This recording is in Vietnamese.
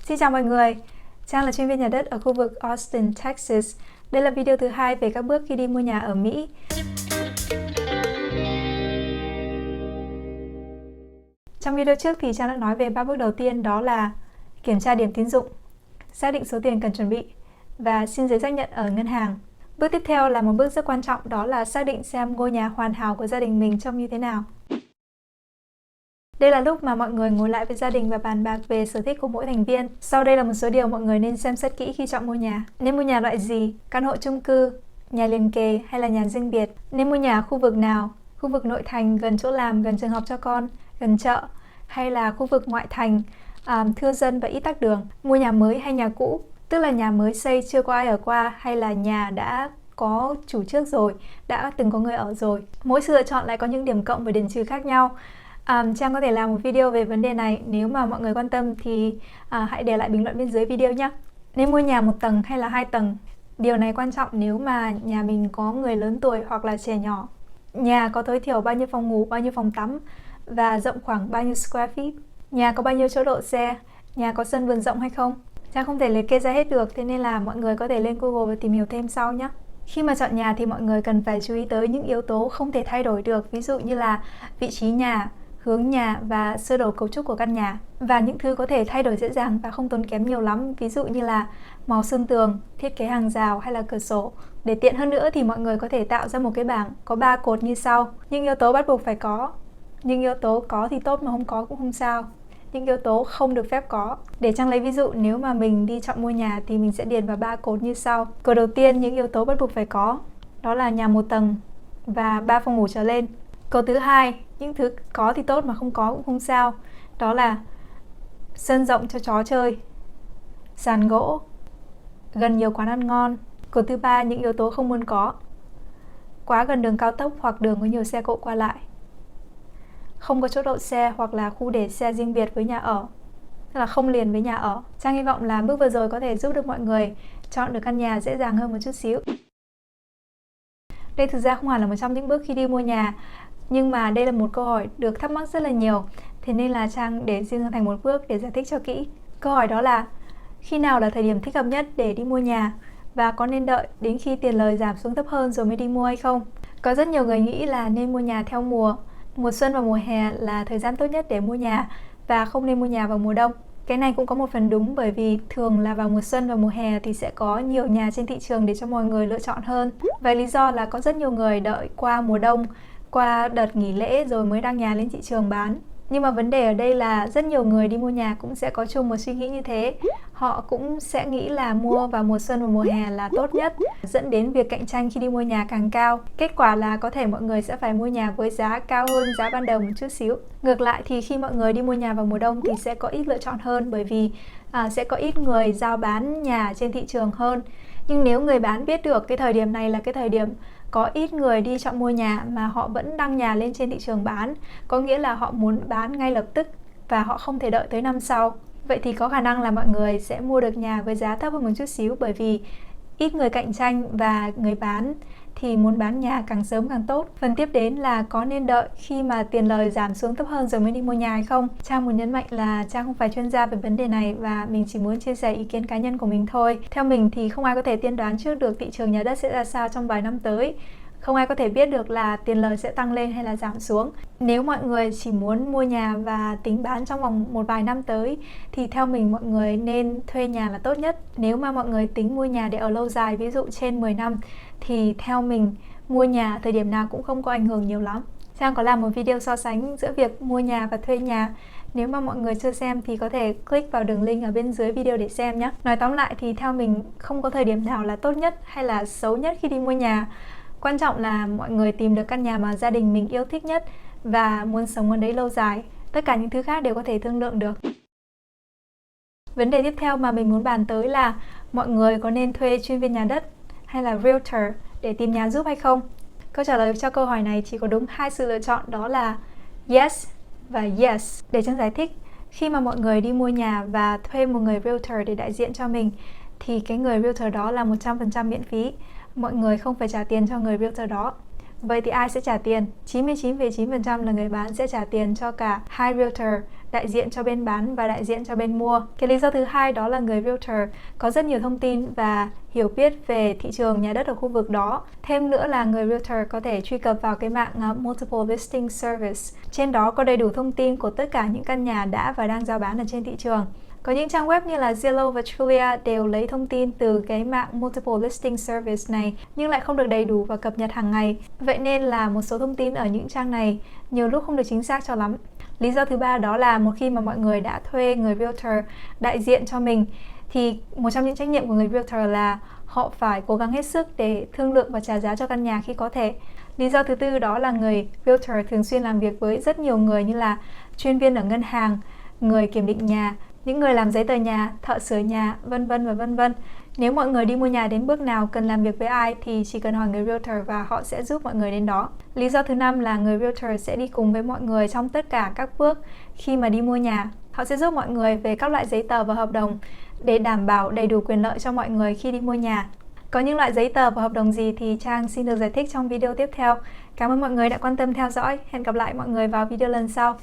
Xin chào mọi người, Trang là chuyên viên nhà đất ở khu vực Austin, Texas. Đây là video thứ 2 về các bước khi đi mua nhà ở Mỹ. Trong video trước thì Trang đã nói về 3 bước đầu tiên, đó là kiểm tra điểm tín dụng, xác định số tiền cần chuẩn bị và xin giấy xác nhận ở ngân hàng. Bước tiếp theo là một bước rất quan trọng, đó là xác định xem ngôi nhà hoàn hảo của gia đình mình trông như thế nào. Đây là lúc mà mọi người ngồi lại với gia đình và bàn bạc về sở thích của mỗi thành viên. Sau đây là một số điều mọi người nên xem xét kỹ khi chọn mua nhà. Nên mua nhà loại gì? Căn hộ chung cư, nhà liền kề hay là nhà riêng biệt? Nên mua nhà ở khu vực nào? Khu vực nội thành, gần chỗ làm, gần trường học cho con, gần chợ, hay là khu vực ngoại thành, thưa dân và ít tắc đường? Mua nhà mới hay nhà cũ? Tức là nhà mới xây chưa có ai ở qua, hay là nhà đã có chủ trước rồi, đã từng có người ở rồi. Mỗi sự lựa chọn lại có những điểm cộng và điểm trừ khác nhau. Trang có thể làm một video về vấn đề này. Nếu mà mọi người quan tâm thì hãy để lại bình luận bên dưới video nhé. Nên mua nhà 1 tầng hay là 2 tầng? Điều này quan trọng nếu mà nhà mình có người lớn tuổi hoặc là trẻ nhỏ. Nhà có tối thiểu bao nhiêu phòng ngủ, bao nhiêu phòng tắm và rộng khoảng bao nhiêu square feet? Nhà có bao nhiêu chỗ đỗ xe? Nhà có sân vườn rộng hay không? Trang không thể liệt kê ra hết được, thế nên là mọi người có thể lên Google và tìm hiểu thêm sau nhé. Khi mà chọn nhà thì mọi người cần phải chú ý tới những yếu tố không thể thay đổi được, ví dụ như là vị trí nhà, hướng nhà và sơ đồ cấu trúc của căn nhà. Và những thứ có thể thay đổi dễ dàng và không tốn kém nhiều lắm, ví dụ như là màu sơn tường, thiết kế hàng rào hay là cửa sổ. Để tiện hơn nữa thì mọi người có thể tạo ra một cái bảng có 3 cột như sau. Những yếu tố bắt buộc phải có, những yếu tố có thì tốt mà không có cũng không sao, những yếu tố không được phép có. Để Trang lấy ví dụ, nếu mà mình đi chọn mua nhà thì mình sẽ điền vào 3 cột như sau. Cột đầu tiên, những yếu tố bắt buộc phải có, đó là nhà 1 tầng và 3 phòng ngủ trở lên. Cột thứ hai, những thứ có thì tốt mà không có cũng không sao, đó là sân rộng cho chó chơi, sàn gỗ, gần nhiều quán ăn ngon. Cột thứ ba, những yếu tố không muốn có: quá gần đường cao tốc hoặc đường có nhiều xe cộ qua lại, không có chỗ đậu xe hoặc là khu để xe riêng biệt với nhà ở, tức là không liền với nhà ở. Trang hy vọng là bước vừa rồi có thể giúp được mọi người chọn được căn nhà dễ dàng hơn một chút xíu. Đây thực ra không hẳn là một trong những bước khi đi mua nhà, nhưng mà đây là một câu hỏi được thắc mắc rất là nhiều, thế nên là Trang để riêng thành một bước để giải thích cho kỹ. Câu hỏi đó là khi nào là thời điểm thích hợp nhất để đi mua nhà, và có nên đợi đến khi tiền lời giảm xuống thấp hơn rồi mới đi mua hay không? Có rất nhiều người nghĩ là nên mua nhà theo mùa. Mùa xuân và mùa hè là thời gian tốt nhất để mua nhà và không nên mua nhà vào mùa đông. Cái này cũng có một phần đúng, bởi vì thường là vào mùa xuân và mùa hè thì sẽ có nhiều nhà trên thị trường để cho mọi người lựa chọn hơn. Và lý do là có rất nhiều người đợi qua mùa đông, qua đợt nghỉ lễ rồi mới đăng nhà lên thị trường bán. Nhưng mà vấn đề ở đây là rất nhiều người đi mua nhà cũng sẽ có chung một suy nghĩ như thế. Họ cũng sẽ nghĩ là mua vào mùa xuân và mùa hè là tốt nhất, dẫn đến việc cạnh tranh khi đi mua nhà càng cao. Kết quả là có thể mọi người sẽ phải mua nhà với giá cao hơn giá ban đầu một chút xíu. Ngược lại thì khi mọi người đi mua nhà vào mùa đông thì sẽ có ít lựa chọn hơn, bởi vì sẽ có ít người giao bán nhà trên thị trường hơn. Nhưng nếu người bán biết được cái thời điểm này là cái thời điểm có ít người đi chọn mua nhà mà họ vẫn đăng nhà lên trên thị trường bán, có nghĩa là họ muốn bán ngay lập tức và họ không thể đợi tới năm sau, vậy thì có khả năng là mọi người sẽ mua được nhà với giá thấp hơn một chút xíu, bởi vì ít người cạnh tranh và người bán thì muốn bán nhà càng sớm càng tốt. Phần tiếp đến là có nên đợi khi mà tiền lời giảm xuống thấp hơn rồi mới đi mua nhà hay không? Trang muốn nhấn mạnh là Trang không phải chuyên gia về vấn đề này và mình chỉ muốn chia sẻ ý kiến cá nhân của mình thôi. Theo mình thì không ai có thể tiên đoán trước được thị trường nhà đất sẽ ra sao trong vài năm tới. Không ai có thể biết được là tiền lời sẽ tăng lên hay là giảm xuống. Nếu mọi người chỉ muốn mua nhà và tính bán trong vòng một vài năm tới thì theo mình mọi người nên thuê nhà là tốt nhất. Nếu mà mọi người tính mua nhà để ở lâu dài, ví dụ trên 10 năm, thì theo mình mua nhà thời điểm nào cũng không có ảnh hưởng nhiều lắm. Trang có làm một video so sánh giữa việc mua nhà và thuê nhà. Nếu mà mọi người chưa xem thì có thể click vào đường link ở bên dưới video để xem nhé. Nói tóm lại thì theo mình không có thời điểm nào là tốt nhất hay là xấu nhất khi đi mua nhà. Quan trọng là mọi người tìm được căn nhà mà gia đình mình yêu thích nhất và muốn sống ở đấy lâu dài. Tất cả những thứ khác đều có thể thương lượng được. Vấn đề tiếp theo mà mình muốn bàn tới là mọi người có nên thuê chuyên viên nhà đất hay là realtor để tìm nhà giúp hay không? Câu trả lời cho câu hỏi này chỉ có đúng 2 sự lựa chọn, đó là yes và yes. Để Trang giải thích, khi mà mọi người đi mua nhà và thuê một người realtor để đại diện cho mình thì cái người realtor đó là 100% miễn phí. Mọi người không phải trả tiền cho người realtor đó. Vậy thì ai sẽ trả tiền? 99,9% là người bán sẽ trả tiền cho cả hai realtor đại diện cho bên bán và đại diện cho bên mua. Cái lý do thứ hai đó là người realtor có rất nhiều thông tin và hiểu biết về thị trường nhà đất ở khu vực đó. Thêm nữa là người realtor có thể truy cập vào cái mạng Multiple Listing Service. Trên đó có đầy đủ thông tin của tất cả những căn nhà đã và đang rao bán ở trên thị trường. Có những trang web như là Zillow và Trulia đều lấy thông tin từ cái mạng Multiple Listing Service này nhưng lại không được đầy đủ và cập nhật hàng ngày. Vậy nên là một số thông tin ở những trang này nhiều lúc không được chính xác cho lắm. Lý do thứ ba đó là một khi mà mọi người đã thuê người realtor đại diện cho mình thì một trong những trách nhiệm của người realtor là họ phải cố gắng hết sức để thương lượng và trả giá cho căn nhà khi có thể. Lý do thứ tư đó là người realtor thường xuyên làm việc với rất nhiều người như là chuyên viên ở ngân hàng, người kiểm định nhà, những người làm giấy tờ nhà, thợ sửa nhà, vân vân và vân vân. Nếu mọi người đi mua nhà đến bước nào cần làm việc với ai thì chỉ cần hỏi người realtor và họ sẽ giúp mọi người đến đó. Lý do thứ năm là người realtor sẽ đi cùng với mọi người trong tất cả các bước khi mà đi mua nhà. Họ sẽ giúp mọi người về các loại giấy tờ và hợp đồng để đảm bảo đầy đủ quyền lợi cho mọi người khi đi mua nhà. Có những loại giấy tờ và hợp đồng gì thì Trang xin được giải thích trong video tiếp theo. Cảm ơn mọi người đã quan tâm theo dõi. Hẹn gặp lại mọi người vào video lần sau.